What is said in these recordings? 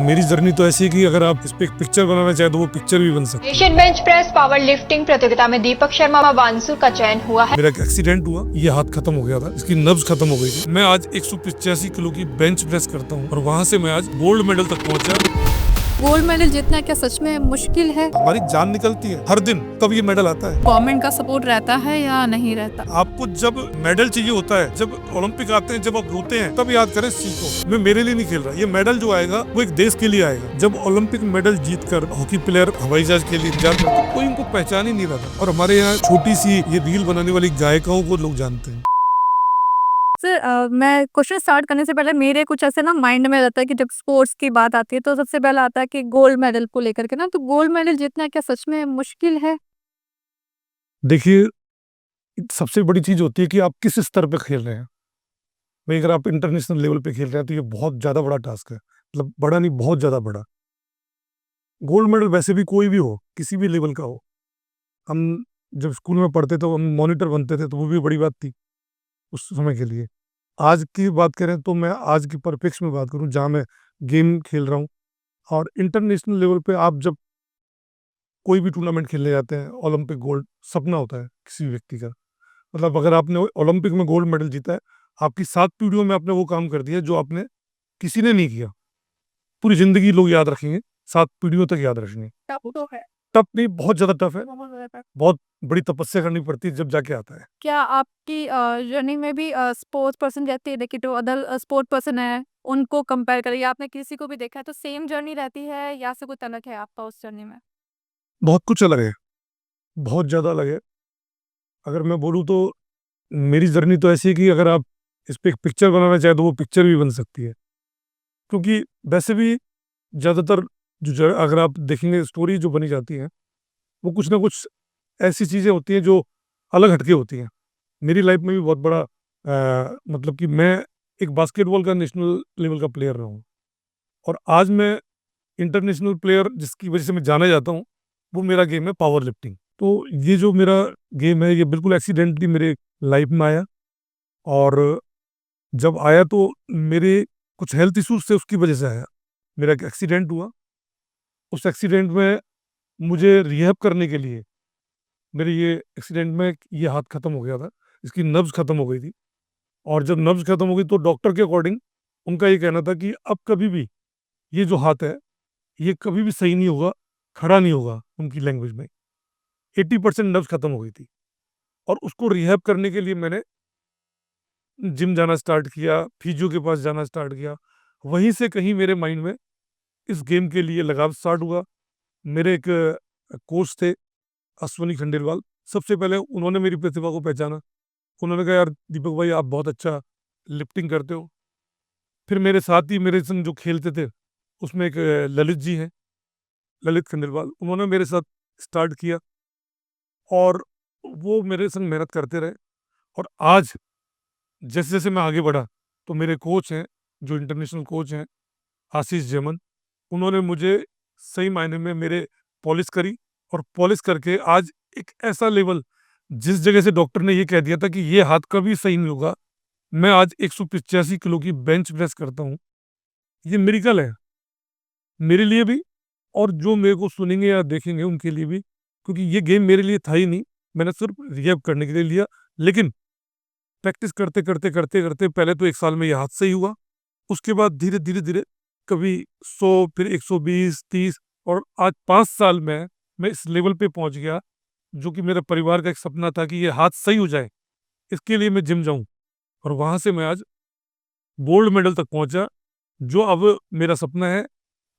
मेरी जर्नी तो ऐसी है कि अगर आप इस पे एक पिक्चर बनाना चाहे तो वो पिक्चर भी बन सकती है। Asian bench press power lifting प्रतियोगिता में दीपक शर्मा वानसू का चयन हुआ है। मेरा एक एक्सीडेंट हुआ, ये हाथ खत्म हो गया था, इसकी नब्ज खत्म हो गई थी। मैं आज 185 किलो की बेंच प्रेस करता हूँ और वहाँ से मैं आज गोल्ड मेडल तक पहुँचा। गोल्ड मेडल जीतना क्या सच में मुश्किल है? हमारी जान निकलती है हर दिन, तब ये मेडल आता है। गवर्नमेंट का सपोर्ट रहता है या नहीं रहता? आपको जब मेडल चाहिए होता है, जब ओलंपिक आते हैं, जब आप रोते हैं, तब याद करें सीखो। मैं मेरे लिए नहीं खेल रहा, ये मेडल जो आएगा वो एक देश के लिए आएगा। जब ओलंपिक मेडल जीतकर हॉकी प्लेयर हवाई जहाज के लिए इंतजार करते हैं, कोई इनको पहचान ही नहीं रहा था। और हमारे यहाँ छोटी सी ये रील बनाने वाली गायिकाओं को लोग जानते हैं। सर मैं क्वेश्चन स्टार्ट करने से पहले मेरे कुछ ऐसे ना माइंड में रहता है कि जब स्पोर्ट्स की बात आती है तो सबसे पहले आता है कि गोल्ड मेडल को लेकर के ना, तो गोल्ड मेडल जीतना क्या सच में मुश्किल है? देखिए, सबसे बड़ी चीज होती है कि आप किस स्तर पे खेल रहे हैं। भाई अगर आप इंटरनेशनल लेवल पे खेल रहे हैं तो ये बहुत ज्यादा बड़ा टास्क है, मतलब बड़ा नहीं, बहुत ज्यादा बड़ा। गोल्ड मेडल वैसे भी कोई भी हो, किसी भी लेवल का हो। हम जब स्कूल में पढ़ते तो हम मॉनिटर बनते थे, तो वो भी बड़ी बात थी उस समय के लिए। आज की बात करें तो मैं आज की परिप्रेक्ष्य में बात करूं जहां मैं गेम खेल रहा हूं, और इंटरनेशनल लेवल पे आप जब कोई भी टूर्नामेंट खेलने जाते हैं, ओलंपिक गोल्ड सपना होता है किसी भी व्यक्ति का। मतलब अगर आपने ओलंपिक में गोल्ड मेडल जीता है, आपकी 7 पीढ़ियों में आपने वो काम कर दिया जो आपने किसी ने नहीं किया। पूरी जिंदगी लोग याद रखेंगे, 7 पीढ़ियों तक याद रखेंगे। टफ तो है। टफ नहीं, बहुत ज्यादा टफ है, बहुत ज़्यादा tough। बहुत बड़ी तपस्या करनी पड़ती है जब जाके आता है। क्या आपकी जर्नी में भी स्पोर्ट्स पर्सन रहती है, देखिए जो अदर स्पोर्ट पर्सन है उनको कंपेयर करिए, आपने किसी को भी देखा है तो सेम जर्नी रहती है या से कुछ अलग है आपका उस जर्नी में? बहुत कुछ अलग है, बहुत ज्यादा अलग है। अगर मैं बोलूँ तो मेरी जर्नी तो ऐसी है कि अगर आप इस पे एक पिक्चर बनाना चाहे तो वो पिक्चर भी बन सकती है। क्योंकि वैसे भी ज्यादातर अगर आप देखेंगे स्टोरी जो बनी जाती है, वो कुछ ना कुछ ऐसी चीजें होती हैं जो अलग हटके होती हैं। मेरी लाइफ में भी बहुत बड़ा मतलब कि मैं एक बास्केटबॉल का नेशनल लेवल का प्लेयर रहा हूँ, और आज मैं इंटरनेशनल प्लेयर जिसकी वजह से मैं जाना जाता हूँ, वो मेरा गेम है पावर लिफ्टिंग। तो ये जो मेरा गेम है, ये बिल्कुल एक्सीडेंटली मेरे लाइफ में आया, और जब आया तो मेरे कुछ हेल्थ इश्यूज से उसकी वजह से आया। मेरा एक एक्सीडेंट हुआ, उस एक्सीडेंट में मुझे रिहैब करने के लिए, मेरे ये एक्सीडेंट में ये हाथ खत्म हो गया था, इसकी नब्ज खत्म हो गई थी। और जब नब्ज खत्म हो गई तो डॉक्टर के अकॉर्डिंग उनका ये कहना था कि अब कभी भी ये जो हाथ है, ये कभी भी सही नहीं होगा, खड़ा नहीं होगा। उनकी लैंग्वेज में 80% नब्ज खत्म हो गई थी, और उसको रिहैब करने के लिए मैंने जिम जाना स्टार्ट किया, फिजियो के पास जाना स्टार्ट किया। वहीं से कहीं मेरे माइंड में इस गेम के लिए लगाव स्टार्ट हुआ। मेरे एक कोच थे, अश्वनी खंडेलवाल। सबसे पहले उन्होंने मेरी प्रतिभा को पहचाना। उन्होंने कहा, यार दीपक भाई आप बहुत अच्छा लिफ्टिंग करते हो। फिर मेरे साथ ही मेरे संग जो खेलते थे उसमें एक ललित जी हैं, ललित खंडेलवाल, उन्होंने मेरे साथ स्टार्ट किया, और वो मेरे संग मेहनत करते रहे। और आज जैसे जैसे मैं आगे बढ़ा तो मेरे कोच हैं, जो इंटरनेशनल कोच हैं, आशीष जैमन, उन्होंने मुझे सही मायने में मेरे पॉलिश करी, और पॉलिश करके आज एक ऐसा लेवल, जिस जगह से डॉक्टर ने ये कह दिया था कि ये हाथ कभी सही नहीं होगा, मैं आज 185 किलो की बेंच प्रेस करता हूँ। ये मिरेकल है मेरे लिए भी, और जो मेरे को सुनेंगे या देखेंगे उनके लिए भी। क्योंकि ये गेम मेरे लिए था ही नहीं, मैंने सिर्फ रिहैब करने के लिए लिया। लेकिन प्रैक्टिस करते करते करते करते पहले तो 1 साल में ये हाथ सही हुआ, उसके बाद धीरे धीरे धीरे कभी 100, फिर 120, 30, और आज 5 साल में मैं इस लेवल पे पहुंच गया, जो कि मेरे परिवार का एक सपना था कि ये हाथ सही हो जाए, इसके लिए मैं जिम जाऊं। और वहां से मैं आज गोल्ड मेडल तक पहुंचा, जो अब मेरा सपना है।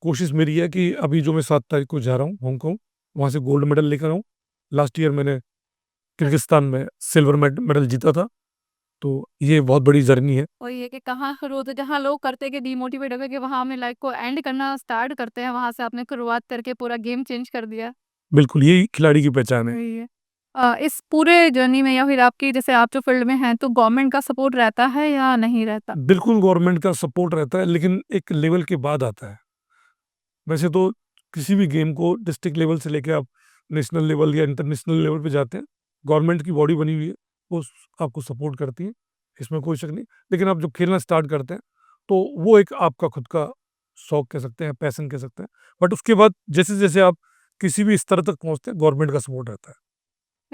कोशिश मेरी है कि अभी जो मैं 7 तारीख को जा रहा हूँ हांगकांग, वहां से गोल्ड मेडल लेकर आऊँ। लास्ट ईयर मैंने किर्गिस्तान में सिल्वर मेडल जीता था। तो ये बहुत बड़ी जर्नी है। और ये कि कहाँ शुरू होते, जहाँ लोग करते कि डीमोटिवेट होकर कि वहाँ अपनी लाइफ को एंड करना स्टार्ट करते हैं, वहाँ से आपने शुरुआत करके पूरा गेम चेंज कर दिया। बिल्कुल, यही खिलाड़ी की पहचान है। वही है। इस पूरे जर्नी में या फिर आपकी, जैसे आप जो फील्ड में हैं, तो गवर्नमेंट का सपोर्ट रहता है या नहीं रहता? बिल्कुल गवर्नमेंट का सपोर्ट रहता है, लेकिन एक लेवल के बाद आता है। वैसे तो किसी भी गेम को डिस्ट्रिक्ट लेवल से लेकर आप नेशनल लेवल या इंटरनेशनल लेवल पे जाते हैं, गवर्नमेंट की बॉडी बनी हुई है, वो आपको सपोर्ट करती है, इसमें कोई शक नहीं। लेकिन आप जब खेलना स्टार्ट करते हैं तो वो एक आपका खुद का शौक कह सकते हैं, पैशन कह सकते हैं। बट उसके बाद जैसे-जैसे आप किसी भी स्तर तक पहुँचते हैं, गवर्नमेंट का सपोर्ट रहता है।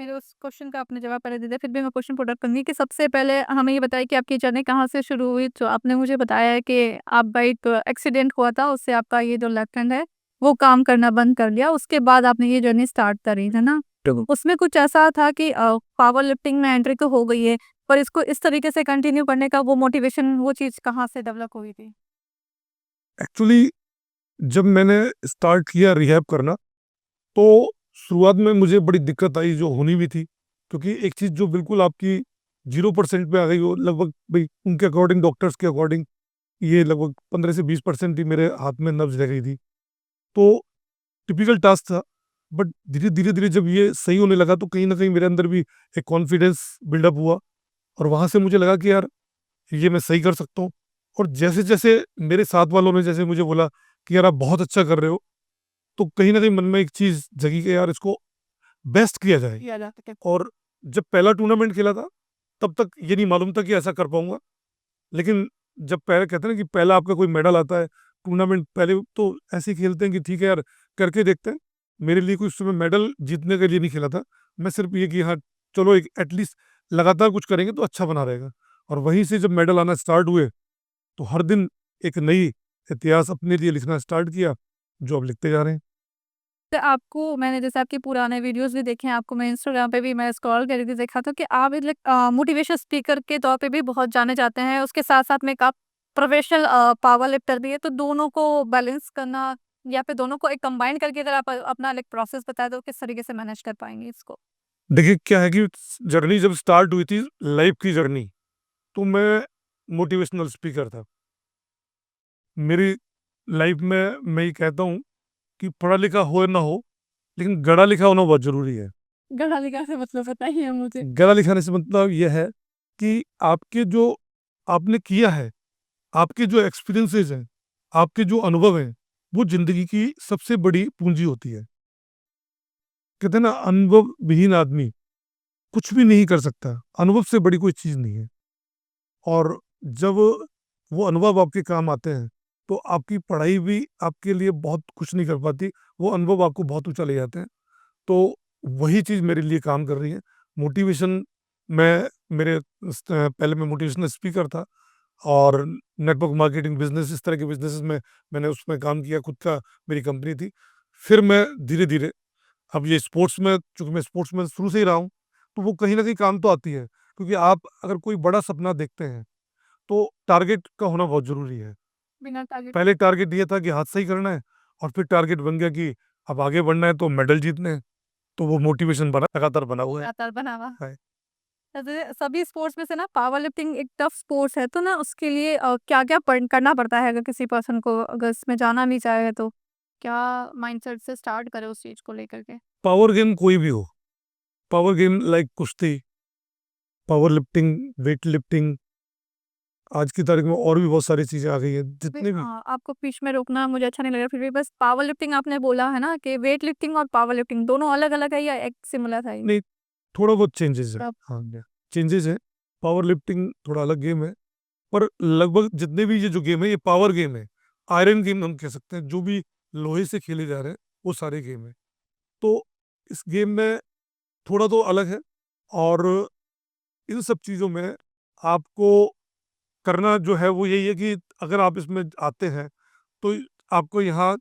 मेरे उस क्वेश्चन का आपने जवाब पहले दे दिया, फिर भी मैं क्वेश्चन पुट अप करूँगी कि सबसे पहले हमें ये बताइए कि आपकी जर्नी कहाँ से शुरू हुई? तो आपने मुझे बताया है कि आपका एक एक्सीडेंट हुआ था, उससे आपका ये जो लेफ्ट हैंड है, वो काम करना बंद कर लिया। उसके बाद आपने ये जर्नी स्टार्ट करी, है ना? बिल्कुल। उसमें कुछ ऐसा था कि पावर लिफ्टिंग में एंट्री तो हो गई है, पर इसको इस तरीके से कंटिन्यू करने का वो मोटिवेशन, वो चीज़ कहाँ से डेवलप हुई थी? एक्चुअली जब मैंने स्टार्ट किया रिहैब करना, तो शुरुआत में मुझे बड़ी दिक्कत आई जो होनी भी थी, क्योंकि एक चीज़ जो बिल्कुल आपकी 0% पे आ गई, वो लगभग भई उनके अकॉर्डिंग, डॉक्टर्स के अकॉर्डिंग ये लगभग 15 से 20% ही मेरे हाथ में नब्ज़ रह गई थी। तो टिपिकल टास्क था, बट धीरे-धीरे जब ये सही होने लगा, तो कहीं न कहीं मेरे अंदर भी एक कॉन्फिडेंस बिल्डअप हुआ और वहाँ से मुझे लगा कि यार ये मैं सही कर सकता हूँ। और जैसे-जैसे मेरे साथ वालों ने जैसे मुझे बोला कि यार आप बहुत अच्छा कर रहे हो, तो कहीं न कहीं मन में एक चीज़ जगी कि यार इसको बेस्ट किया जाए। किया जा सके। और जब पहला टूर्नामेंट खेला था, तब तक ये नहीं मालूम था कि ऐसा कर पाऊँगा। लेकिन जब पहले कहते हैं ना कि पहला आपका कोई मेडल आता है, टूर्नामेंट पहले तो ऐसे ही खेलते हैं कि ठीक है यार, करके देखते हैं। मेरे लिए कोई उस समय मेडल जीतने के लिए नहीं खेला था। मैं सिर्फ़ ये कि हाँ, चलो एक एटलीस्ट लगातार कुछ करेंगे तो अच्छा बना रहेगा। और वहीं से जब मेडल आना स्टार्ट हुए, तो हर दिन एक नई इतिहास अपने लिए लिखना स्टार्ट किया, जो अब लिखते जा रहे हैं। तो आपको मैंने जैसे आपके पुराने वीडियोस भी देखे हैं, आपको मैं इंस्टाग्राम पे भी मैं स्क्रॉल कर रही थी, देखा था कि आप एक मोटिवेशन स्पीकर के तौर पे भी बहुत जाने जाते हैं। उसके साथ-साथ में एक आप प्रोफेशनल पावर लिफ्टर भी है, तो दोनों को बैलेंस करना या फिर दोनों को एक कंबाइन करके अगर आप अपना एक प्रोसेस बताएँ तो किस तरीके से मैनेज कर पाएँगे इसको? देखिए क्या है कि जर्नी जब स्टार्ट हुई थी, लाइफ़ की जर्नी, तो मैं मोटिवेशनल स्पीकर था। मेरी लाइफ़ में मैं ये कहता हूँ कि पढ़ा लिखा हो या ना हो, लेकिन गढ़ा लिखा होना बहुत ज़रूरी है। गढ़ा लिखा से मतलब बताइए मुझे? गला लिखाने से मतलब ये है कि आपके जो आपने किया है, आपके जो एक्सपीरियंसेस हैं, आपके जो अनुभव हैं, वो ज़िंदगी की सबसे बड़ी पूँजी होती है। कहते हैं ना, अनुभव विहीन आदमी कुछ भी नहीं कर सकता। अनुभव से बड़ी कोई चीज़ नहीं है। और जब वो अनुभव आपके काम आते हैं, तो आपकी पढ़ाई भी आपके लिए बहुत कुछ नहीं कर पाती। वो अनुभव आपको बहुत ऊँचा ले जाते हैं। तो वही चीज़ मेरे लिए काम कर रही है। मोटिवेशन मैं मेरे पहले मैं मोटिवेशनल स्पीकर था और नेटवर्क मार्केटिंग बिज़नेस, इस तरह के बिज़नेसेस में मैंने उसमें काम किया, खुद का मेरी कंपनी थी। फिर मैं धीरे-धीरे अब ये स्पोर्ट्स में, चूँकि मैं स्पोर्ट्स में शुरू से ही रहा हूँ, तो वो कहीं न कहीं काम तो आती है। क्योंकि आप अगर कोई बड़ा सपना देखते हैं, तो टारगेट का होना बहुत ज़रूरी है। बिना टारगेट पहले टारगेट ये था कि हाथ से ही करना है और फिर टारगेट बन गया कि अब आगे बढ़ना है तो मेडल जीतने हैं। तो वो मोटिवेशन बना लगातार बना हुआ लगातार बना हुआ। है। जैसे सभी स्पोर्ट्स में से ना पावर लिफ्टिंग एक टफ स्पोर्ट्स है, तो ना उसके लिए क्या-क्या करना पड़ता है अगर किसी पर्सन को अगर इसमें जाना भी चाहे तो? क्या माइंडसेट से स्टार्ट करे उस चीज़ को लेकर के? पावर गेम कोई भी हो, पावर गेम लाइक कुश्ती, पावर लिफ्टिंग, वेट लिफ्टिंग, आज की तारीख में और भी बहुत सारी चीज़ें आ गई हैं, जितने भी आपको बीच में रोकना मुझे अच्छा नहीं लगा, फिर भी बस पावर लिफ्टिंग आपने बोला है ना कि वेट लिफ्टिंग और पावर लिफ्टिंग दोनों अलग-अलग है या एक सिमिलर है? नहीं, थोड़ा बहुत चेंजेज़ है। तब हाँ, चेंजेज़ हैं। पावर लिफ्टिंग थोड़ा अलग गेम है, पर लगभग जितने भी ये जो गेम है, ये पावर गेम है। आयरन गेम हम कह सकते हैं, जो भी लोहे से खेले जा रहे हैं, वो सारे गेम हैं। तो इस गेम में थोड़ा तो अलग है और इन सब चीज़ों में आपको करना जो है वो यही है कि अगर आप इसमें आते हैं, तो आपको यहाँ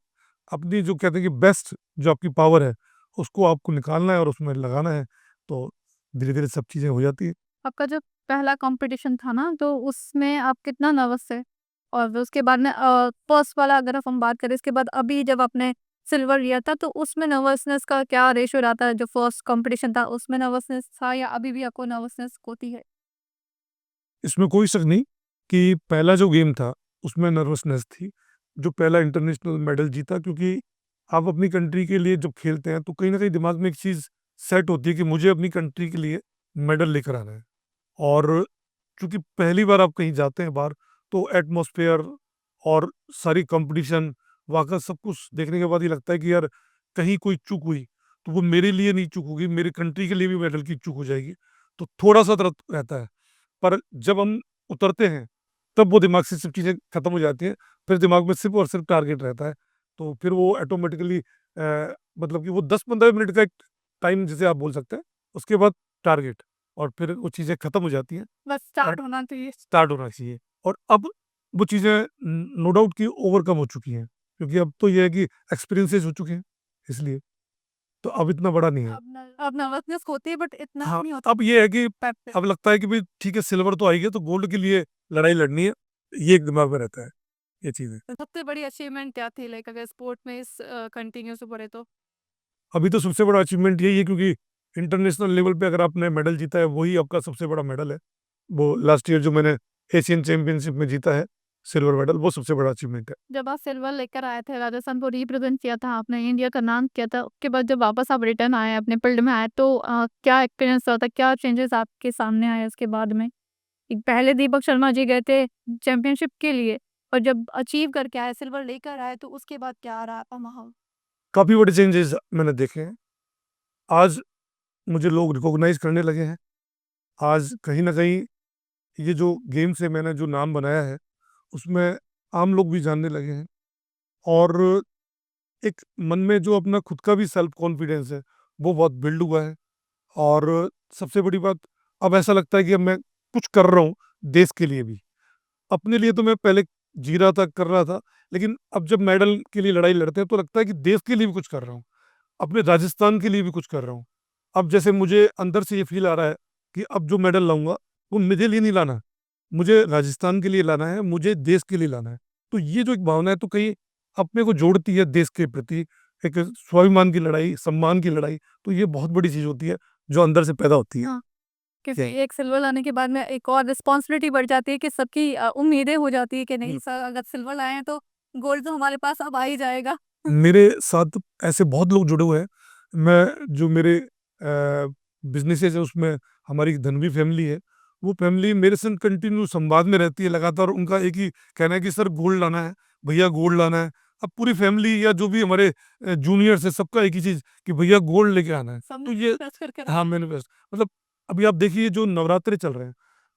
अपनी जो कहते हैं कि बेस्ट जो आपकी पावर है, उसको आपको निकालना है और उसमें लगाना है, तो धीरे-धीरे सब चीज़ें हो जाती हैं। आपका जो पहला कॉम्पिटिशन था ना, तो उसमें आप कितना नर्वस थे? और फिर उसके बाद में फर्स्ट वाला अगर हम बात करें, इसके बाद अभी जब आपने सिल्वर लिया था, तो उसमें नर्वसनेस का क्या रेशियो रहा था? जो फर्स्ट कॉम्पिटिशन था, उसमें नर्वसनेस था या अभी भी आपको नर्वसनेस होती है? इसमें कोई शक नहीं कि पहला जो गेम था, उसमें नर्वसनेस थी। जो पहला इंटरनेशनल मेडल जीता, क्योंकि आप अपनी कंट्री के लिए जब खेलते हैं, तो कहीं न कहीं दिमाग में एक चीज़ सेट होती है कि मुझे अपनी कंट्री के लिए मेडल लेकर आना है। और चूँकि पहली बार आप कहीं जाते हैं बाहर, तो एटमॉस्फेयर और सारी कॉम्पिटिशन, वहाँ का सब कुछ देखने के बाद ये लगता है कि यार कहीं कोई चूक हुई, तो वो मेरे लिए नहीं चूक होगी, मेरी कंट्री के लिए भी मेडल की चूक हो जाएगी। तो थोड़ा-सा डर रहता है। पर जब हम उतरते हैं, तब वो दिमाग से सब चीज़ें खत्म हो जाती हैं, फिर दिमाग में सिर्फ और सिर्फ टारगेट रहता है। तो फिर वो ऑटोमेटिकली मतलब कि वो 10-15 मिनट का एक टाइम जिसे आप बोल सकते हैं, उसके बाद टारगेट, और फिर वो चीज़ें खत्म हो जाती हैं, बस स्टार्ट होना चाहिए। स्टार्ट होना चाहिए। और अब वो चीज़ें नो डाउट कि ओवरकम हो चुकी हैं, क्योंकि अब तो ये है कि एक्सपीरियंसेस हो चुके हैं, इसलिए। तो अब इतना बड़ा नहीं है। अब नर्वसनेस होती है बट इतना हाँ, नहीं होता। अब ये है कि Practice। अब लगता है कि भई ठीक है, सिल्वर तो आई है, तो गोल्ड के लिए लड़ाई लड़नी है, ये एक दिमाग में रहता है, ये चीज़ें। तो सबसे बड़ी अचीवमेंट क्या थी लाइक अगर स्पोर्ट में इस कंटिन्यू से पढ़े तो? अभी तो सबसे बड़ा अचीवमेंट यही है, क्योंकि इंटरनेशनल लेवल पे अगर आपने मेडल जीता है, वही आपका सबसे बड़ा मेडल है। वो लास्ट ईयर जो मैंने एशियन चैंपियनशिप में जीता है, सिल्वर मेडल, वो सबसे बड़ा अचीवमेंट है। जब आप सिल्वर लेकर आए थे, राजस्थान को रिप्रेजेंट किया था आपने, इंडिया का नाम किया था, उसके बाद जब वापस आप रिटर्न आए अपने फील्ड में आए तो क्या एक्सपीरियंस रहा था? क्या चेंजेस आपके सामने आए उसके बाद में? एक पहले दीपक शर्मा जी गए थे चैंपियनशिप के लिए और जब अचीव करके आए, सिल्वर लेकर आए तो उसके बाद क्या रहा आपका माहौल? काफ़ी बड़े चेंजेस मैंने देखे हैं। आज मुझे लोग रिकॉग्नाइज़ करने लगे हैं। आज कहीं न कहीं ये जो गेम से मैंने जो नाम बनाया है, उसमें आम लोग भी जानने लगे हैं, और एक मन में जो अपना खुद का भी सेल्फ कॉन्फिडेंस है, वो बहुत बिल्ड हुआ है। और सबसे बड़ी बात, अब ऐसा लगता है कि अब मैं कुछ कर रहा हूँ देश के लिए भी। अपने लिए तो मैं पहले जी रहा था, कर रहा था, लेकिन अब जब मेडल के लिए लड़ाई लड़ते हैं, तो लगता है कि देश के लिए भी कुछ कर रहा हूँ, अपने राजस्थान के लिए भी कुछ कर रहा हूँ। अब जैसे मुझे अंदर से ये फ़ील आ रहा है कि अब जो मेडल लाऊँगा, वो मेरे लिए नहीं लाना, मुझे राजस्थान के लिए लाना है, मुझे देश के लिए लाना है। तो ये जो एक भावना है, तो कहीं अपने को जोड़ती है देश के प्रति, एक स्वाभिमान की लड़ाई, सम्मान की लड़ाई, तो ये बहुत बड़ी चीज़ होती है, जो अंदर से पैदा होती है। हाँ। क्योंकि यही। एक सिल्वर लाने के बाद में एक और रिस्पॉन्सिबिलिटी बढ़ जाती है कि सबकी उम्मीदें हो जाती है कि नहीं हुँ। सर अगर सिल्वर लाए हैं तो गोल्ड तो हमारे पास अब आ ही जाएगा। मेरे साथ ऐसे बहुत लोग जुड़े हुए हैं। मैं जो मेरे बिज़नेसेस है, उसमें हमारी धनवी फैमिली है, वो फैमिली मेरे संग कंटिन्यू संवाद में रहती है लगातार। उनका एक ही कहना है कि सर गोल्ड लाना है, भैया गोल्ड लाना है। अब पूरी फैमिली या जो भी हमारे जूनियर्स है, सबका एक ही चीज़ कि भैया गोल्ड लेके आना है। तो ये टच करके हाँ, मैनिफेस्ट मतलब अभी आप देखिए जो नवरात्रे चल रहे हैं,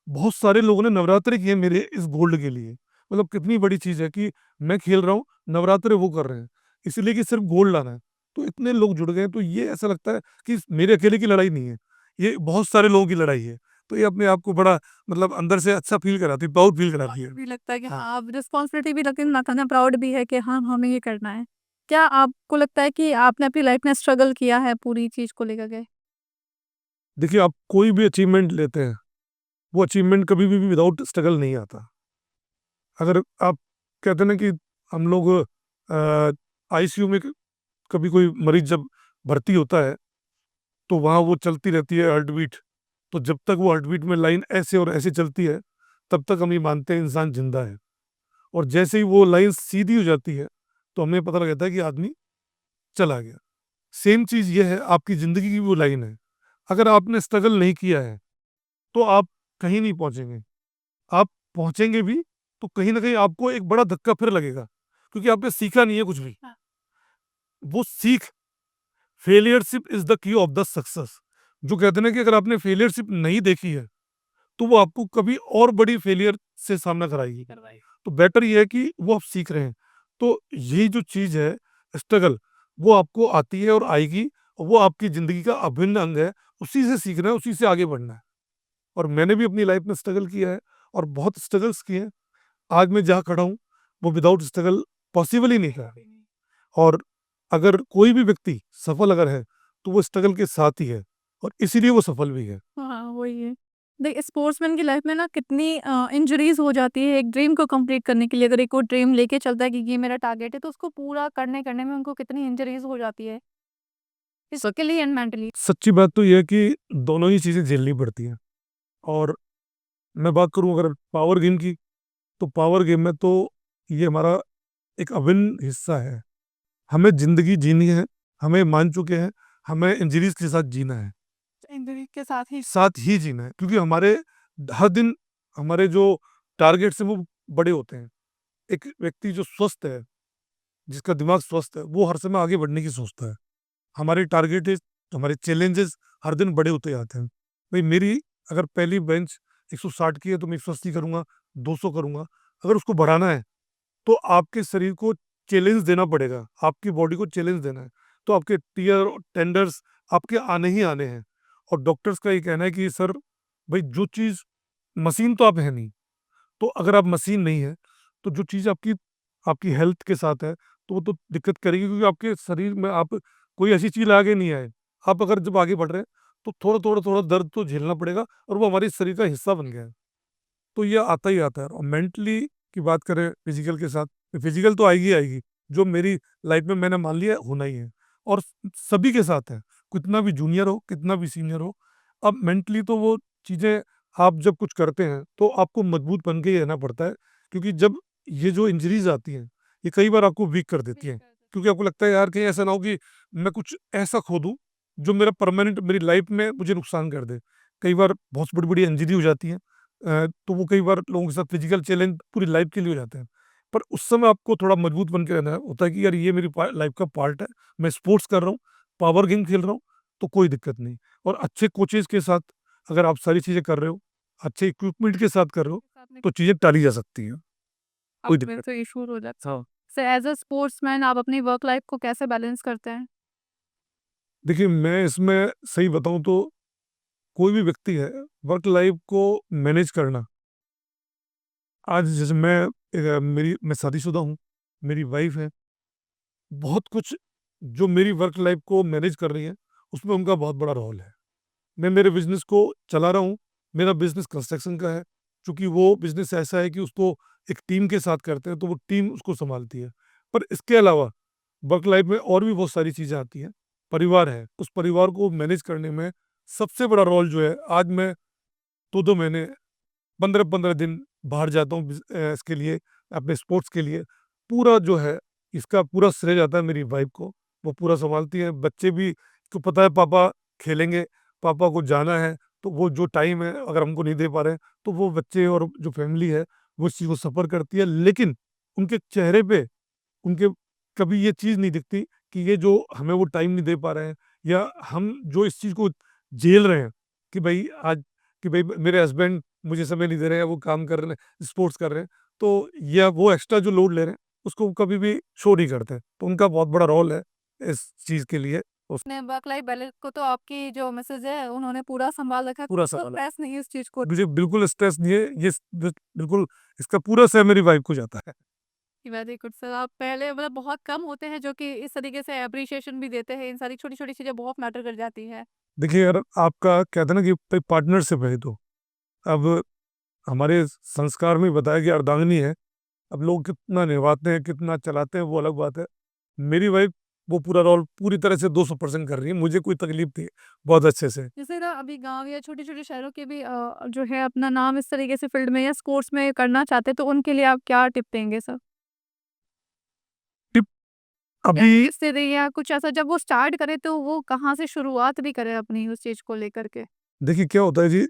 बहुत सारे लोगों ने नवरात्रे किए मेरे इस गोल्ड के लिए। मतलब कितनी बड़ी चीज़ है कि मैं खेल रहा हूँ, नवरात्रे वो कर रहे हैं, इसलिए कि सिर्फ़ गोल्ड लाना है। तो इतने लोग जुड़ गए हैं, तो ये ऐसा लगता है कि मेरे अकेले की लड़ाई नहीं है, ये बहुत सारे लोगों की लड़ाई है। तो ये अपने आप को बड़ा मतलब अंदर से अच्छा फ़ील कराती है, प्राउड फ़ील कराती है। भी लगता है कि हाँ। हाँ अब रिस्पॉन्सिबिलिटी भी लगती है ना करना प्राउड भी है कि हाँ हमें ये करना है। क्या आपको लगता है कि आपने अपनी लाइफ में स्ट्रगल किया है पूरी चीज़ को लेकर के? देखिए, आप कोई भी अचीवमेंट लेते हैं, वो अचीवमेंट कभी भी विदाउट स्ट्रगल नहीं आता। अगर आप कहते हैं ना कि हम लोग आईसीयू में कभी कोई मरीज़ जब भर्ती होता है, तो वहाँ वो चलती रहती है हार्ट बीट। तो जब तक वो हार्ट बीट में लाइन ऐसे और ऐसे चलती है, तब तक हम ये मानते हैं इंसान ज़िंदा है। और जैसे ही वो लाइन सीधी हो जाती है, तो हमें पता लग जाता है कि आदमी चला गया। सेम चीज़ ये है, आपकी ज़िंदगी की भी वो लाइन है। अगर आपने स्ट्रगल नहीं किया है, तो आप कहीं नहीं पहुँचेंगे। आप पहुँचेंगे भी, तो कहीं न कहीं आपको एक बड़ा धक्का फिर लगेगा, क्योंकि आपने सीखा नहीं है कुछ भी। हाँ। वो सीख, failureship is the key of the success. जो कहते हैं ना कि अगर आपने फेलियरशिप नहीं देखी है, तो वो आपको कभी और बड़ी फेलियर से सामना कराएगी। तो बेटर ये है कि वो आप सीख रहे हैं। तो यही जो चीज़ है स्ट्रगल, वो आपको आती है और आएगी, और वो आपकी ज़िंदगी का अभिन्न अंग है। उसी से सीखना है, उसी से आगे बढ़ना है। और मैंने भी अपनी लाइफ में स्ट्रगल किया है, और बहुत स्ट्रगल्स किए हैं। आज मैं जहाँ खड़ा हूँ, वो विदाउट स्ट्रगल पॉसिबल ही नहीं है। और अगर कोई भी व्यक्ति सफल अगर है, तो वो स्ट्रगल के साथ ही है, और इसीलिए वो सफल भी है। हाँ, वही है। देखिए स्पोर्ट्समैन की लाइफ में ना कितनी इंजरीज़ हो जाती है एक ड्रीम को कंप्लीट करने के लिए। अगर एक वो ड्रीम लेके चलता है कि ये मेरा टारगेट है तो उसको पूरा करने में उनको कितनी इंजरीज़ हो जाती है। Physically and mentally. सच्ची बात तो ये है कि दोनों ही चीज़ें झेलनी पड़ती हैं। और मैं बात करूँ अगर पावर गेम की, तो पावर गेम में तो ये हमारा एक अभिन्न हिस्सा है। हमें ज़िंदगी जीनी है, हमें मान चुके हैं, हमें इंजरीज़ के साथ जीना है। इंजरी के साथ ही साथ ही जीना है, क्योंकि हमारे हर दिन हमारे जो टारगेट्स हैं वो बड़े होते हैं। एक व्यक्ति जो स्वस्थ है, जिसका दिमाग स्वस्थ है, वो हर समय आगे बढ़ने की सोचता है। हमारे टारगेट हमारे चैलेंजेस हर दिन बड़े होते जाते हैं। भाई मेरी अगर पहली बेंच 160 की है तो मैं 180 करूँगा, 200 करूँगा। अगर उसको बढ़ाना है तो आपके शरीर को चैलेंज देना पड़ेगा, आपकी बॉडी को चैलेंज देना है। तो आपके टीयर, टेंडर्स आपके आने ही आने हैं। और डॉक्टर्स का ये कहना है कि सर भई जो चीज़ मशीन तो आप है नहीं, तो अगर आप मशीन नहीं है, तो जो चीज़ आपकी आपकी हेल्थ के साथ है, तो वो तो दिक्कत करेगी क्योंकि आपके शरीर में आप कोई ऐसी चीज़ आगे नहीं आए। आप अगर जब आगे बढ़ रहे हैं, तो थोड़ा-थोड़ा दर्द तो झेलना पड़ेगा और वो हमारे शरीर का हिस्सा बन गया है। तो ये आता ही आता है और मेंटली की बात करें फिजिकल के साथ, फिजिकल तो आएगी ही आएगी, जो मेरी लाइफ में मैंने मान लिया है, होना ही है और सभी के साथ है, कितना भी जूनियर हो, कितना भी सीनियर हो। अब मेंटली तो वो चीज़ें आप जब कुछ करते हैं, तो आपको मजबूत बन के ही रहना पड़ता है क्योंकि जब ये जो इंजरीज़ आती हैं, ये कई बार आपको वीक कर देती हैं क्योंकि आपको लगता है यार कहीं ऐसा ना हो कि मैं कुछ ऐसा खो दूँ, जो मेरा परमानेंट मेरी लाइफ में मुझे नुकसान कर दे। कई बार बहुत बड़ी-बड़ी इंजरी हो जाती है। तो वो कई बार लोगों के साथ फिजिकल चैलेंज पूरी लाइफ के लिए हो जाते हैं। पर उस समय आपको थोड़ा मजबूत बन के रहना होता है कि यार ये मेरी लाइफ का पार्ट है, मैं स्पोर्ट्स कर रहा हूँ, पावर गेम खेल रहा हूँ, तो कोई दिक्कत नहीं। और अच्छे कोचेज़ के साथ अगर आप सारी चीज़ें कर रहे हो, अच्छे इक्विपमेंट के साथ कर रहे हो, साथ में तो चीज़ें टाली जा सकती हैं, कोई आपको दिक्कत तो इशू हो जाता है। हाँ। सो एज़ अ स्पोर्ट्समैन आप अपनी वर्क लाइफ को कैसे बैलेंस करते हैं? देखिए, मैं इसमें सही बताऊँ तो कोई भी व्यक्ति है, वर्क लाइफ को मैनेज करना आज जैसे मैं शादीशुदा हूँ, मेरी वाइफ़ है। बहुत कुछ जो मेरी वर्क लाइफ को मैनेज कर रही है, उसमें उनका बहुत बड़ा रोल है। मैं मेरे बिज़नेस को चला रहा हूँ, मेरा बिज़नेस कंस्ट्रक्शन का है, चूँकि वो बिज़नेस ऐसा है कि उसको एक टीम के साथ करते हैं, तो वो टीम उसको सँभालती है। पर इसके अलावा वर्क लाइफ में और भी बहुत सारी चीज़ें आती हैं। परिवार है, उस परिवार को मैनेज करने में सबसे बड़ा रोल जो है, आज मैं 2-2 महीने 15-15 दिन बाहर जाता हूँ इसके लिए, अपने स्पोर्ट्स के लिए। पूरा जो है, इसका पूरा श्रेय जाता है मेरी वाइफ़ को, वो पूरा सँभालती हैं। बच्चे भी को पता है पापा खेलेंगे, पापा को जाना है, तो वो जो टाइम है अगर हमको नहीं दे पा रहे हैं, तो वो बच्चे और जो फैमिली है, वो इस चीज़ को सफ़र करती है। लेकिन उनके चेहरे पे उनके कभी ये चीज़ नहीं दिखती कि ये जो हमें वो टाइम नहीं दे पा रहे हैं या हम जो इस चीज़ को झेल रहे हैं कि भई आज कि भई मेरे हस्बैंड मुझे समय नहीं दे रहे हैं, वो काम कर रहे हैं, स्पोर्ट्स कर रहे हैं, तो या वो एक्स्ट्रा जो लोड ले रहे हैं, उसको कभी भी शो नहीं करते। तो उनका बहुत बड़ा रोल है इस चीज़ के लिए, उस अपने वर्क लाइफ बैलेंस को तो आपकी जो मिसेज़ है उन्होंने पूरा सँभाल रखा है, पूरा तो सवाल है। स्ट्रेस नहीं है इस चीज़ को मुझे बिल्कुल स्ट्रेस नहीं है, ये बिल्कुल इसका पूरा श्रेय मेरी वाइफ़ को जाता है। Very good sir. आप पहले मतलब बहुत कम होते हैं जो कि इस तरीके से एप्रिसिएशन भी देते हैं, इन सारी छोटी-छोटी चीज़ें बहुत मैटर कर जाती हैं। देखिए यार, आपका कहते हैं ना कि पार्टनरशिप है ये तो। अब हमारे संस्कार में बताया गया अर्धांगिनी है, अब लोग कितना निभाते हैं, कितना चलाते हैं, वो अलग बात है। मेरी वाइफ़ वो पूरा रोल पूरी तरह से 200% कर रही है, मुझे कोई तकलीफ़ नहीं है, बहुत अच्छे से। जैसे ना अभी गाँव या छोटे-छोटे शहरों के भी जो है अपना नाम इस तरीके से फ़ील्ड में या स्पोर्ट्स में करना चाहते हैं, तो उनके लिए आप क्या टिप देंगे सर? टिप या अभी इससे दे या कुछ ऐसा जब वो स्टार्ट करें तो वो कहाँ से शुरुआत भी करें अपनी उस चीज़ को लेकर के? देखिए क्या होता है जी,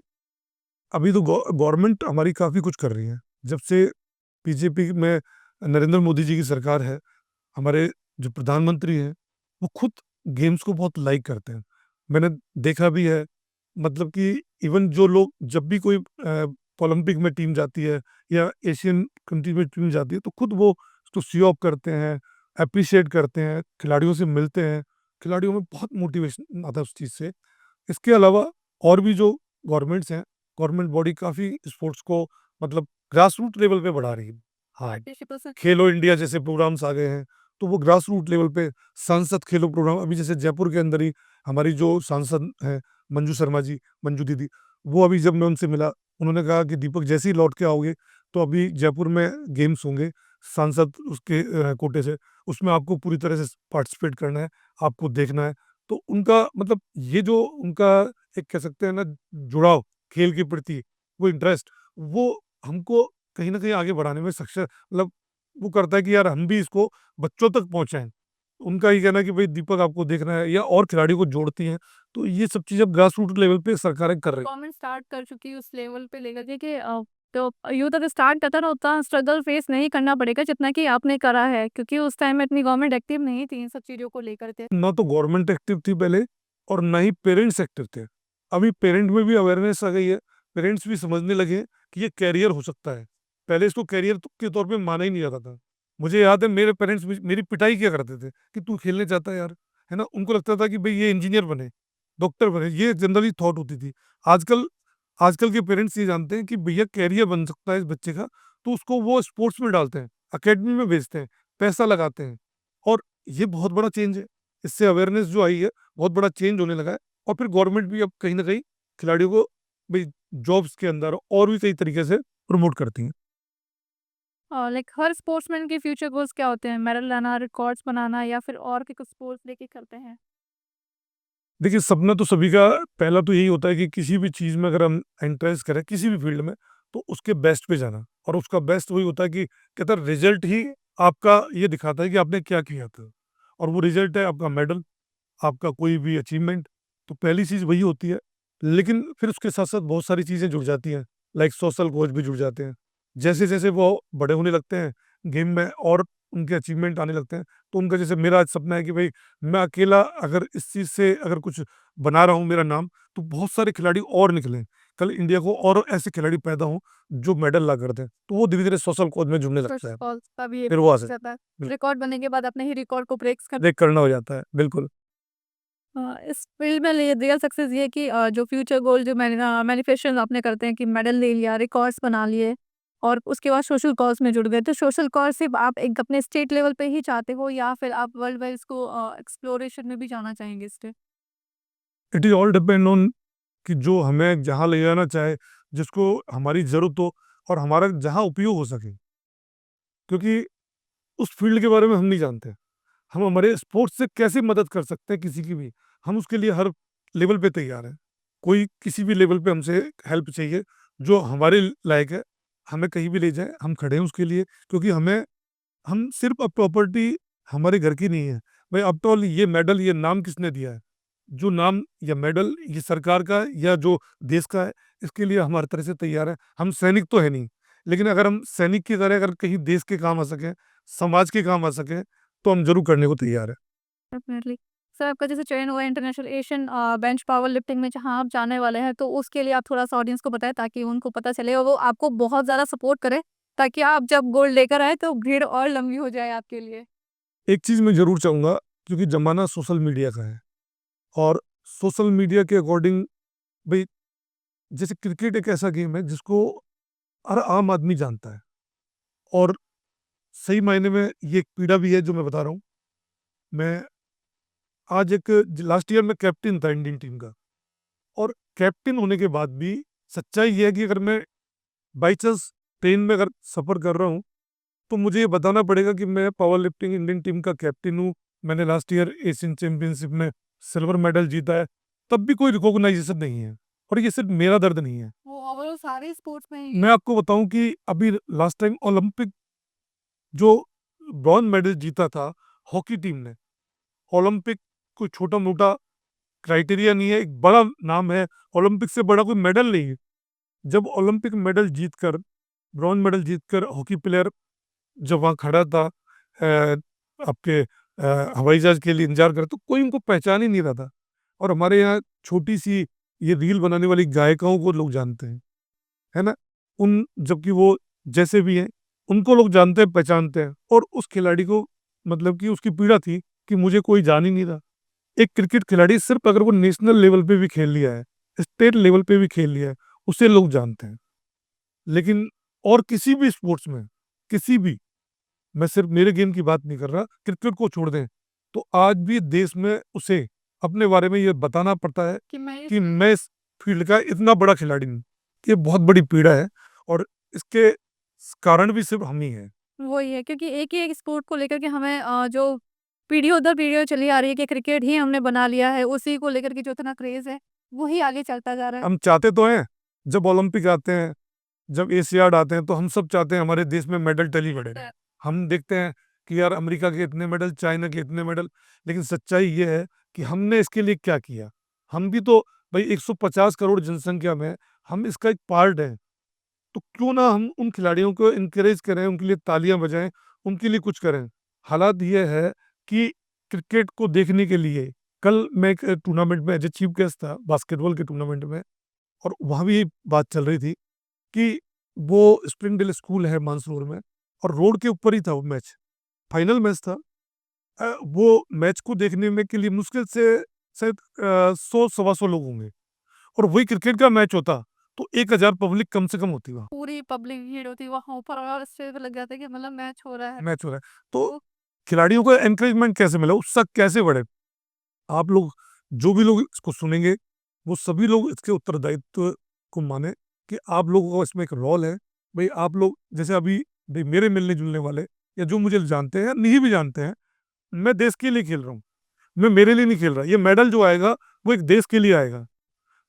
अभी तो गवर्नमेंट हमारी काफ़ी कुछ कर रही है। जब से बीजेपी में नरेंद्र मोदी जी की सरकार है, हमारे जो प्रधानमंत्री हैं, वो खुद गेम्स को बहुत लाइक करते हैं। मैंने देखा भी है, मतलब कि इवन जो लोग जब भी कोई ओलंपिक में टीम जाती है या एशियन कंट्री में टीम जाती है, तो खुद वो उसको सी ऑफ करते हैं, एप्रिशिएट करते हैं, खिलाड़ियों से मिलते हैं। खिलाड़ियों में बहुत मोटिवेशन आता है उस चीज़ से। इसके अलावा और भी जो गवर्नमेंट्स हैं, गवर्नमेंट बॉडी काफ़ी स्पोर्ट्स को मतलब ग्रास रूट लेवल पे बढ़ा रही है। हाँ। पार्टिसिपेशन से खेलो इंडिया जैसे प्रोग्राम्स आ गए हैं, तो वो ग्रास रूट लेवल पे सांसद खेलो प्रोग्राम अभी जैसे जयपुर के अंदर ही हमारी जो सांसद हैं मंजू शर्मा जी, मंजू दीदी, वो अभी जब मैं उनसे मिला, उन्होंने कहा कि दीपक जैसे ही लौट के आओगे, तो अभी जयपुर में गेम्स होंगे, सांसद उसके कोटे से, उसमें आपको पूरी तरह से पार्टिसिपेट करना है, आपको देखना है। तो उनका मतलब ये जो उनका एक कह सकते हैं ना जुड़ाव खेल के प्रति, वो इंटरेस्ट, वो हमको कहीं न कहीं आगे बढ़ाने में सक्षम मतलब वो करता है कि यार हम भी इसको बच्चों तक पहुँचाएँ। उनका ये कहना है कि भई दीपक आपको देखना है या और खिलाड़ियों को जोड़ती हैं, तो ये सब चीज़ें अब ग्रास रूट लेवल पे सरकारें कर रही हैं। गवर्नमेंट स्टार्ट कर चुकी है उस लेवल पे लेकर के कि तो यूथ अगर स्टार्ट करता है ना उतना स्ट्रगल फेस नहीं करना पड़ेगा जितना कि आपने करा है क्योंकि उस टाइम में इतनी गवर्नमेंट एक्टिव नहीं थी इन सब चीज़ों को लेकर के। ना तो गवर्नमेंट एक्टिव थी पहले और ना ही पेरेंट्स एक्टिव थे। अभी पेरेंट में भी अवेयरनेस आ गई है, पेरेंट्स भी समझने लगे कि ये कैरियर हो सकता है। पहले इसको कैरियर के तौर पे माना ही नहीं जाता था। मुझे याद है मेरे पेरेंट्स मेरी पिटाई किया करते थे कि तू खेलने चाहता है यार, है ना? उनको लगता था कि भाई ये इंजीनियर बने, डॉक्टर बने, ये जनरली थॉट होती थी। आजकल आजकल के पेरेंट्स ये जानते हैं कि भैया कैरियर बन सकता है इस बच्चे का, तो उसको वो स्पोर्ट्स में डालते हैं, अकेडमी में भेजते हैं, पैसा लगाते हैं। और ये बहुत बड़ा चेंज है। इससे अवेयरनेस जो आई है, बहुत बड़ा चेंज होने लगा है। और फिर गवर्नमेंट भी अब कहीं न कहीं खिलाड़ियों को भाई जॉब्स के अंदर और भी कई तरीके से प्रमोट करती हैं। लाइक हर स्पोर्ट्समैन के फ्यूचर गोल्स क्या होते हैं? मेडल लाना, रिकॉर्ड्स बनाना या फिर और भी कुछ स्पोर्ट्स लेके करते हैं? देखिए, सपना तो सभी का पहला तो यही होता है कि किसी भी चीज़ में अगर हम एंट्रेंस करें, किसी भी फील्ड में, तो उसके बेस्ट पे जाना। और उसका बेस्ट वही होता है कि कहता है रिज़ल्ट ही आपका ये दिखाता है कि आपने क्या किया था। और वो रिज़ल्ट है आपका मेडल, आपका कोई भी अचीवमेंट। तो पहली चीज़ वही होती है। लेकिन फिर उसके साथ-साथ बहुत सारी चीज़ें जुड़ जाती हैं, लाइक सोशल कोच भी जुड़ जाते हैं। जैसे-जैसे वो बड़े होने लगते हैं गेम में और उनके अचीवमेंट आने लगते हैं, तो उनका जैसे मेरा आज सपना है कि भई मैं अकेला अगर इस चीज़ से अगर कुछ बना रहा हूँ मेरा नाम, तो बहुत सारे खिलाड़ी और निकलें। कल इंडिया को और ऐसे खिलाड़ी पैदा हों, जो मेडल ला कर दें। तो वो धीरे-धीरे सोशल कोच में जुड़ने फर्स्ट लगता है। ऑफ ऑल का भी ये फिर वहाँ से रहता है। बिल्कुल, रिकॉर्ड बनने के बाद अपने ही रिकॉर्ड को ब्रेक्स कर ब्रेक करना हो जाता है। बिल्कुल। इस फील्ड में लिए रियल सक्सेस ये है कि जो फ्यूचर गोल जो मैनिफेस्टेशन आपने करते हैं कि मेडल ले लिया, रिकॉर्ड्स बना लिए और उसके बाद सोशल कॉज में जुड़ गए। तो सोशल कॉज सिर्फ आप एक अपने स्टेट लेवल पे ही चाहते हो या फिर आप वर्ल्ड वाइड इसको एक्सप्लोरेशन में भी जाना चाहेंगे इससे? It is all depend on कि जो हमें जहाँ ले जाना चाहे, जिसको हमारी ज़रूरत हो और हमारा जहाँ उपयोग हो सके। क्योंकि उस फ़ील्ड के बारे में हम नहीं जानते। हम हमारे स्पोर्ट्स से कैसे मदद कर सकते हैं किसी की भी, हम उसके लिए हर लेवल पे तैयार हैं। कोई किसी भी लेवल पे हमसे हेल्प चाहिए, जो हमारे लायक है, हमें कहीं भी ले जाए, हम खड़े हैं उसके लिए। क्योंकि हम सिर्फ़ अब प्रॉपर्टी हमारे घर की नहीं है। भाई आफ्टर ऑल ये मेडल, ये नाम किसने दिया है? जो नाम या मेडल ये सरकार का है या जो देश का है, इसके लिए हम हर तरह से तैयार हैं। हम सैनिक तो है नहीं, लेकिन अगर हम सैनिक की तरह अगर कहीं देश के काम आ सकें, समाज के काम आ सकें, तो हम ज़रूर करने को तैयार हैं। डेफिनेटली। सर आपका जैसे चयन हुआ है international Asian bench power lifting में जहाँ आप जाने वाले हैं, तो उसके लिए आप थोड़ा-सा ऑडियंस को बताएँ ताकि उनको पता चले और वो आपको बहुत ज़्यादा सपोर्ट करें, ताकि आप जब गोल्ड लेकर आएँ तो भीड़ और लंबी हो जाए आपके लिए। एक चीज़ मैं ज़रूर चाहूँगा, क्योंकि ज़माना सोशल मीडिया का है और सोशल मीडिया के अकॉर्डिंग भई जैसे क्रिकेट एक ऐसा गेम है जिसको हर आम आदमी जानता है और सही मायने में ये एक पीड़ा भी है जो मैं बता रहा हूँ। मैं आज एक लास्ट ईयर में कैप्टन था इंडियन टीम का और कैप्टन होने के बाद भी सच्चाई ये है कि अगर मैं बाई चांस ट्रेन में अगर सफ़र कर रहा हूँ, तो मुझे ये बताना पड़ेगा कि मैं पावर लिफ्टिंग इंडियन टीम का कैप्टन हूँ। मैंने लास्ट ईयर एशियन चैंपियनशिप में सिल्वर मेडल जीता है, तब भी कोई रिकॉग्नाइजेशन नहीं है। और ये सिर्फ मेरा दर्द नहीं है। वो ओवरऑल सारे स्पोर्ट्स में ही मैं आपको बताऊं कि अभी लास्ट टाइम ओलंपिक जो ब्रॉन्ज मेडल जीता था हॉकी टीम ने, ओलंपिक कोई छोटा मोटा क्राइटेरिया नहीं है, एक बड़ा नाम है। ओलंपिक से बड़ा कोई मेडल नहीं है। जब ओलंपिक मेडल जीतकर, ब्रॉन्ज मेडल जीतकर हॉकी प्लेयर जब वहाँ खड़ा था आपके हवाई जहाज के लिए इंतजार कर, तो कोई उनको पहचान ही नहीं रहा था। और हमारे यहाँ छोटी सी ये रील बनाने वाली गायिकाओं को लोग जानते हैं, है ना? उन जबकि वो जैसे भी हैं, उनको लोग जानते हैं, पहचानते हैं। और उस खिलाड़ी को मतलब कि उसकी पीड़ा थी कि मुझे कोई जान ही नहीं रहा। एक क्रिकेट खिलाड़ी सिर्फ अगर वो नेशनल लेवल पे भी खेल लिया है, स्टेट लेवल पे भी खेल लिया है, उसे लोग जानते हैं। लेकिन और किसी भी स्पोर्ट्स में, किसी भी, मैं सिर्फ मेरे गेम की बात नहीं कर रहा, क्रिकेट को छोड़ दें, तो आज भी देश में उसे अपने बारे में ये बताना पड़ता है कि मैं कि मैं इस फील्ड का इतना बड़ा खिलाड़ी हूँ। ये बहुत बड़ी पीड़ा है और इसके कारण भी सिर्फ हम ही हैं। वही है क्योंकि एक ही एक स्पोर्ट को लेकर के हमें जो पीढ़ी दर पीढ़ी चली आ रही है कि क्रिकेट ही हमने बना लिया है, उसी को लेकर के जो इतना क्रेज़ है, वही आगे चलता जा रहा है। हम चाहते तो हैं, जब ओलंपिक आते हैं, जब एशियाड आते हैं, तो हम सब चाहते हैं हमारे देश में मेडल टली बढ़े। हम देखते हैं कि यार अमेरिका के इतने मेडल, चाइना के इतने मेडल, लेकिन सच्चाई ये है कि हमने इसके लिए क्या किया? हम भी तो भई 150 करोड़ जनसंख्या में हम इसका एक पार्ट हैं। तो क्यों ना हम उन खिलाड़ियों को एनकरेज करें, उनके लिए तालियाँ बजाएँ, उनके लिए कुछ करें। हालात ये है कि क्रिकेट को देखने के लिए कल मैं एक टूर्नामेंट में एज़ अ चीफ गेस्ट था, बास्केटबॉल के टूर्नामेंट में। और वहाँ भी बात चल रही थी कि वो स्प्रिंगडेल स्कूल है मानसरोवर में, और रोड के ऊपर ही था वो मैच, फाइनल मैच था। वो मैच को देखने में के लिए मुश्किल से शायद 100 सवा 100 लोग होंगे, और वही क्रिकेट का मैच होता तो 1000 पब्लिक कम से कम होती वहाँ। पूरी पब्लिक भीड़ होती वहाँ ऊपर और स्टेज पे लग जाता है कि मतलब मैच हो रहा है। मैच हो रहा है तो तो खिलाड़ियों को एनकरेजमेंट कैसे मिला, उत्साह कैसे बढ़े। आप लोग जो भी लोग इसको सुनेंगे वो सभी लोग इसके उत्तरदायित्व को माने कि आप लोगों का इसमें एक रोल है। भाई आप लोग जैसे अभी भाई मेरे मिलने जुलने वाले या जो मुझे जानते हैं या नहीं भी जानते हैं, मैं देश के लिए खेल रहा हूँ, मैं मेरे लिए नहीं खेल रहा। ये मेडल जो आएगा वो एक देश के लिए आएगा।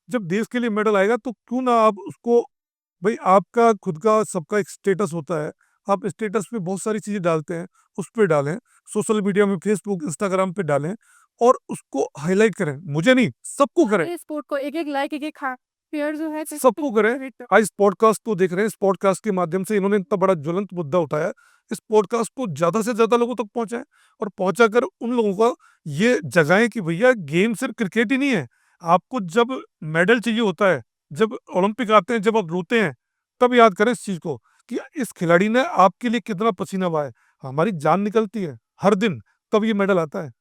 जब देश के लिए मेडल आएगा तो क्यों ना आप उसको, भाई आपका खुद का सबका एक स्टेटस होता है, आप स्टेटस पे बहुत सारी चीजें डालते हैं, उस पर डालें, सोशल मीडिया में फेसबुक इंस्टाग्राम पे डालें और उसको हाईलाइट करें। मुझे नहीं, सबको करें, इस स्पोर्ट को एक-एक लाइक, एक-एक शेयर जो है सबको करें। आज इस पॉडकास्ट को देख रहे हैं, इस पॉडकास्ट के माध्यम से इन्होंने इतना बड़ा ज्वलंत मुद्दा उठाया। इस पॉडकास्ट को ज्यादा से ज्यादा लोगों तक पहुंचाएं और पहुंचाकर उन लोगों को ये जगाएं कि भैया गेम सिर्फ क्रिकेट ही नहीं है। आपको जब मेडल चाहिए होता है, जब ओलंपिक आते हैं, जब आप रोते हैं, तब याद करें इस चीज को कि इस खिलाड़ी ने आपके लिए कितना पसीना बहाया। हमारी जान निकलती है हर दिन, तब ये मेडल आता है।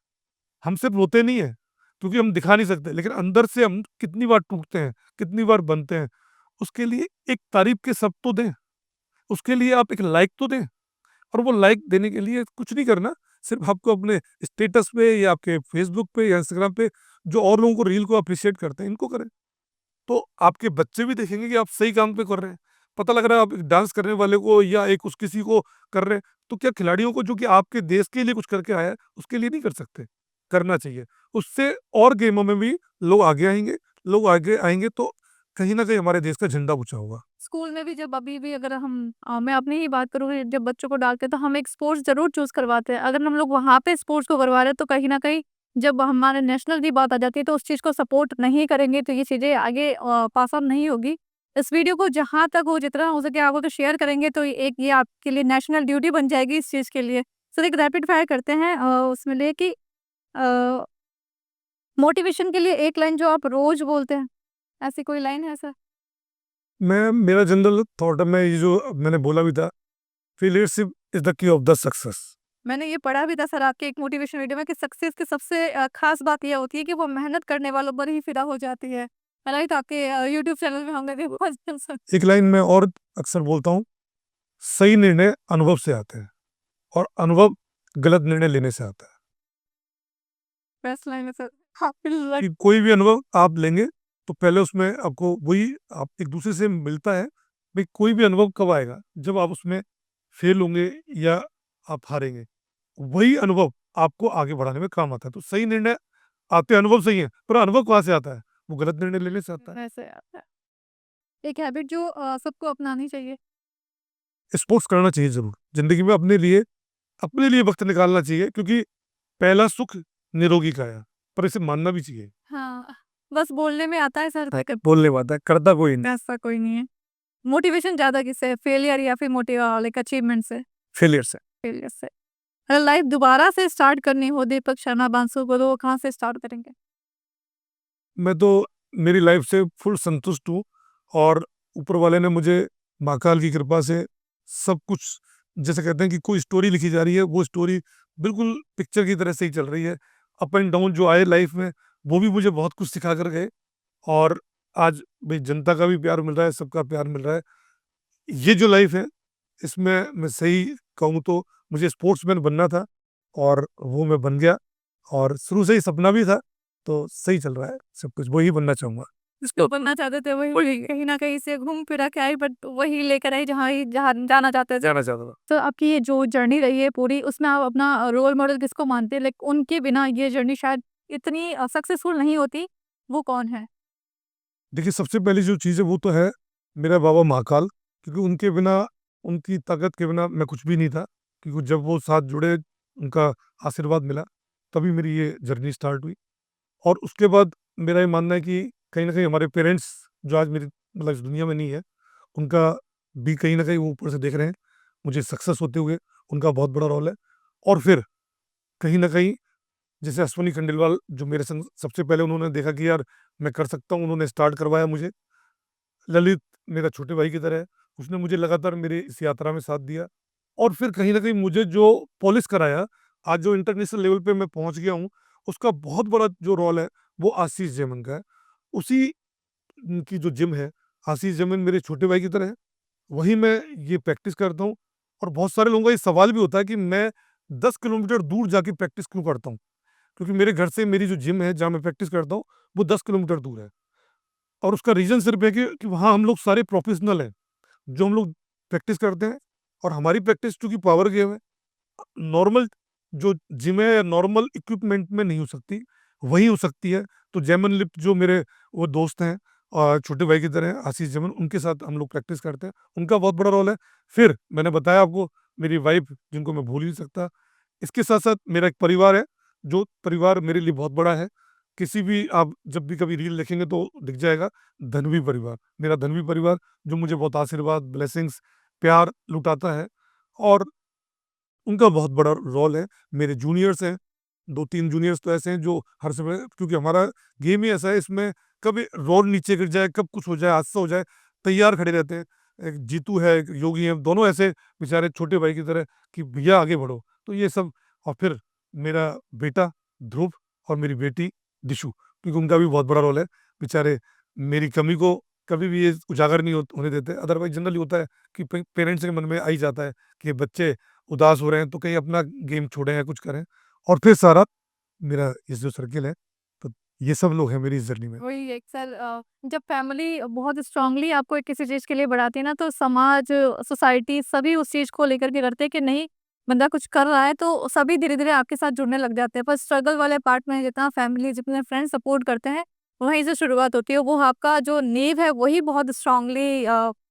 हम सिर्फ रोते नहीं है क्योंकि हम दिखा नहीं सकते, लेकिन अंदर से हम कितनी बार टूटते हैं, कितनी बार बनते हैं। उसके लिए एक तारीफ के शब्द तो दें, उसके लिए आप एक लाइक तो दें। और वो लाइक देने के लिए कुछ नहीं करना, सिर्फ आपको अपने स्टेटस पे या आपके फेसबुक पे या इंस्टाग्राम पे जो और लोगों को रील को अप्रिशिएट करते हैं, इनको करें। तो आपके बच्चे भी देखेंगे कि आप सही काम पे कर रहे हैं। पता लग रहा है आप एक डांस करने वाले को या एक उस किसी को कर रहे हैं, तो क्या खिलाड़ियों को जो कि आपके देश के लिए कुछ करके आया है उसके लिए नहीं कर सकते? करना चाहिए। उससे और गेमों में भी लोग आगे आएंगे, लोग आगे आएंगे तो कहीं ना कहीं हमारे देश का झंडा ऊंचा होगा। स्कूल में भी जब अभी भी अगर हम मैं अपनी ही बात करूँ, जब बच्चों को डालते हैं तो हम एक स्पोर्ट्स ज़रूर चूज़ करवाते हैं। अगर हम लोग वहाँ पे स्पोर्ट्स को करवा रहे हैं तो कहीं न कहीं जब हमारे नेशनल की बात आ जाती है तो उस चीज़ को सपोर्ट नहीं करेंगे तो ये चीज़ें आगे पास ऑन नहीं होगी। इस वीडियो को जहाँ तक हो जितना हो सके आप अगर शेयर करेंगे तो एक ये आपके लिए नेशनल ड्यूटी बन जाएगी इस चीज़ के लिए। सर एक रैपिड फायर करते हैं उसमें लिए कि अ, मोटिवेशन के लिए एक लाइन जो आप रोज़ बोलते हैं, ऐसी कोई लाइन है सर? मैं मेरा जनरल थॉट है, मैं ये जो मैंने बोला भी था, failureship is the key of the success. मैंने ये पढ़ा भी था सर आपके एक मोटिवेशन वीडियो में कि सक्सेस की सबसे खास बात ये होती है कि वो मेहनत करने वालों पर ही फिदा हो जाती है। राइट आपके यूट्यूब चैनल में होंगे वो एक लाइन मैं और अक्सर बोलता हूँ, सही निर्णय अनुभव से आते हैं और अनुभव गलत निर्णय लेने से आता है। बेस्ट लाइन है सर। आपकी कि कोई भी अनुभव आप लेंगे तो पहले उसमें आपको वही आप एक दूसरे से मिलता है। भाई कोई भी अनुभव कब आएगा, जब आप उसमें फेल होंगे या आप हारेंगे। वही अनुभव आपको आगे बढ़ाने में काम आता है। तो सही निर्णय आते अनुभव सही है, पर अनुभव कहाँ से आता है? वो गलत निर्णय लेने से आता है। वैसे आता है। एक हैबिट जो सबको अपनानी चाहिए। स्पोर्ट्स करना चाहिए जरूर जिंदगी में, अपने लिए वक्त निकालना चाहिए, क्योंकि पहला सुख निरोगी का है, पर इसे मानना भी चाहिए। हाँ, बस बोलने में आता है सर। बोलने वाला है, करता कोई नहीं। ऐसा कोई नहीं है। मोटिवेशन ज़्यादा किससे है? फेलियर या फिर लाइक अचीवमेंट से? फेलियर से। फेलियर से। अगर लाइफ दोबारा से स्टार्ट करनी हो दीपक शर्मा बांसु को तो वो कहाँ से स्टार्ट करेंगे? मैं तो मेरी लाइफ से फुल संतुष्ट हूँ, और ऊपर वाले ने मुझे महाकाल की कृपा से सब कुछ, जैसे कहते हैं कि कोई स्टोरी लिखी जा रही है, वो स्टोरी बिल्कुल पिक्चर की तरह से ही चल रही है। अप एंड डाउन जो आए लाइफ में, वो भी मुझे बहुत कुछ सिखा कर गए। और आज भाई जनता का भी प्यार मिल रहा है, सबका प्यार मिल रहा है। ये जो लाइफ है, इसमें मैं सही कहूँ तो मुझे स्पोर्ट्समैन बनना था, और वो मैं बन गया। और शुरू से ही सपना भी था, तो सही चल रहा है सब कुछ, वही बनना चाहूँगा। जिसको बनना चाहते थे वही कहीं न कहीं से घूम फिरा के आई बट वही लेकर आई जहाँ जाना चाहते थे। जाना चाहता था। तो आपकी ये जो जर्नी रही है पूरी उसमें आप अपना रोल मॉडल किसको मानते हैं? लाइक उनके बिना ये जर्नी शायद इतनी सक्सेसफुल नहीं होती, वो कौन है? देखिए, सबसे पहली जो चीज़ है वो तो है मेरा बाबा महाकाल, क्योंकि उनके बिना, उनकी ताकत के बिना मैं कुछ भी नहीं था। क्योंकि जब वो साथ जुड़े, उनका आशीर्वाद मिला, तभी मेरी ये जर्नी स्टार्ट हुई। और उसके बाद मेरा ये मानना है कि कहीं न कहीं हमारे पेरेंट्स, जो आज मेरी मतलब इस दुनिया में नहीं है, उनका भी कहीं न कहीं वो ऊपर से देख रहे हैं, मुझे सक्सेस होते हुए, उनका बहुत बड़ा रोल है। और फिर कहीं न कहीं जैसे अश्विनी खंडेलवाल जो मेरे संग सबसे पहले उन्होंने देखा कि यार मैं कर सकता हूँ, उन्होंने स्टार्ट करवाया मुझे। ललित मेरा छोटे भाई की तरह है, उसने मुझे लगातार मेरी इस यात्रा में साथ दिया और फिर कहीं न कहीं मुझे जो पॉलिश कराया, आज जो इंटरनेशनल लेवल पे मैं पहुँच गया हूँ, उसका बहुत बड़ा जो रोल है, वो आशीष जैमन का है। उसी की जो जिम है, आशीष जैमन मेरे छोटे भाई की तरह है, वहीं मैं ये प्रैक्टिस करता हूँ और बहुत सारे लोगों का ये सवाल भी होता है कि मैं 10 किलोमीटर दूर जाके प्रैक्टिस क्यों करता हूँ? क्योंकि मेरे घर से मेरी जो जिम है, जहाँ मैं प्रैक्टिस करता हूँ, वो 10 किलोमीटर दूर है और उसका रीज़न सिर्फ़ है कि वहाँ हम लोग सारे प्रोफ़ेशनल हैं, जो हम लोग प्रैक्टिस करते हैं और हमारी प्रैक्टिस चूँकि पावर गेम है, नॉर्मल जो जिम है या नॉर्मल इक्विपमेंट में नहीं हो सकती, वहीं हो सकती है। तो जैमन लिफ्ट जो मेरे वो दोस्त हैं छोटे भाई की तरह हैं, आशीष जैमन, उनके साथ हम लोग प्रैक्टिस करते हैं। उनका बहुत बड़ा रोल है। फिर मैंने बताया आपको मेरी वाइफ़ जिनको मैं भूल ही नहीं सकता। इसके साथ-साथ मेरा एक परिवार है, जो परिवार मेरे लिए बहुत बड़ा है। किसी भी आप जब भी कभी रील देखेंगे तो दिख जाएगा, धनवी परिवार। मेरा धनवी परिवार जो मुझे बहुत आशीर्वाद, ब्लेसिंग्स, प्यार लुटाता है और उनका बहुत बड़ा रोल है। मेरे जूनियर्स हैं, 2-3 जूनियर्स तो ऐसे हैं जो हर समय, क्योंकि हमारा गेम ही ऐसा है, इसमें कभी रोल नीचे गिर जाए, कब कुछ हो जाए, हादसा हो जाए, तैयार खड़े रहते हैं। एक जीतू है, एक योगी हैं, दोनों ऐसे बेचारे छोटे भाई की तरह कि भैया आगे बढ़ो। तो ये सब और फिर मेरा बेटा ध्रुव और मेरी बेटी दिशु, क्योंकि उनका भी बहुत बड़ा रोल है। बेचारे मेरी कमी को कभी भी ये उजागर नहीं होने देते। अदरवाइज़ जनरली होता है कि पेरेंट्स के मन में आ ही जाता है कि बच्चे उदास हो रहे हैं तो कहीं अपना गेम छोड़ें या कुछ करें और फिर सारा मेरा ये जो सर्किल है, तो ये सब लोग हैं मेरी इस जर्नी में। वही एक सर जब फैमिली बहुत स्ट्रांगली आपको एक किसी चीज़ के लिए बढ़ाती है ना, तो समाज, सोसाइटी सभी उस चीज़ को लेकर के करते हैं कि नहीं, बंदा कुछ कर रहा है तो सभी धीरे-धीरे आपके साथ जुड़ने लग जाते हैं। पर स्ट्रगल वाले पार्ट में जितना फैमिली, जितने फ्रेंड्स सपोर्ट करते हैं, वहीं से शुरुआत होती है। वो आपका जो नींव है वही बहुत स्ट्रांगली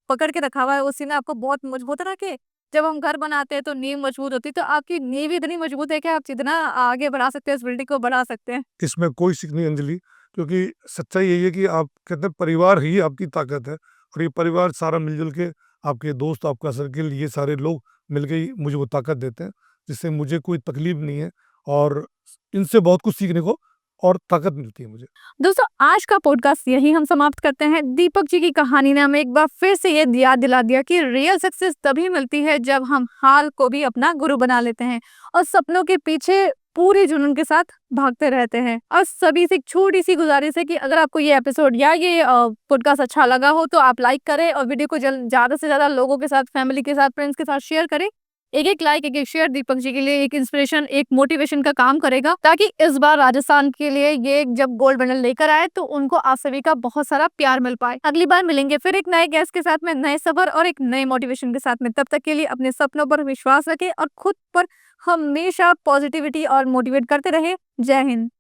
पकड़ के रखा हुआ है। उसी ने आपको बहुत मजबूत रहा कि जब हम घर बनाते हैं तो नींव मजबूत होती है, तो आपकी नींव इतनी मजबूत है कि आप जितना आगे बढ़ा सकते हैं, उस बिल्डिंग को बढ़ा सकते हैं। इसमें कोई शक नहीं अंजलि, क्योंकि सच्चाई यही है कि आप कहते हैं परिवार ही आपकी ताकत है और ये परिवार सारा मिल-जुल के, आपके दोस्त, आपका सर्किल, ये सारे लोग मिल के ही मुझे वो ताकत देते हैं, जिससे मुझे कोई तकलीफ नहीं है और इनसे बहुत कुछ सीखने को और ताकत मिलती है मुझे। दोस्तों, आज का पॉडकास्ट यही हम समाप्त करते हैं। दीपक जी की कहानी ने हमें एक बार फिर से ये याद दिला दिया कि रियल सक्सेस तभी मिलती है जब हम हाल को भी अपना गुरु बना लेते हैं और सपनों के पीछे पूरे जुनून के साथ भागते रहते हैं। और सभी से एक छोटी सी गुजारिश है कि अगर आपको ये एपिसोड या ये पॉडकास्ट अच्छा लगा हो तो आप लाइक करें और वीडियो को ज्यादा से ज्यादा लोगों के साथ, फैमिली के साथ, फ्रेंड्स के साथ शेयर करें। एक-एक लाइक, एक-एक शेयर दीपक जी के लिए एक इंस्पिरेशन, एक मोटिवेशन का काम करेगा, ताकि इस बार राजस्थान के लिए ये जब गोल्ड मेडल लेकर आए तो उनको आप सभी का बहुत सारा प्यार मिल पाए। अगली बार मिलेंगे फिर एक नए गेस्ट के साथ में, नए सफर और एक नए मोटिवेशन के साथ में। तब तक के लिए अपने सपनों पर विश्वास रखें और खुद पर हमेशा पॉजिटिविटी और मोटिवेट करते रहे। जय हिंद।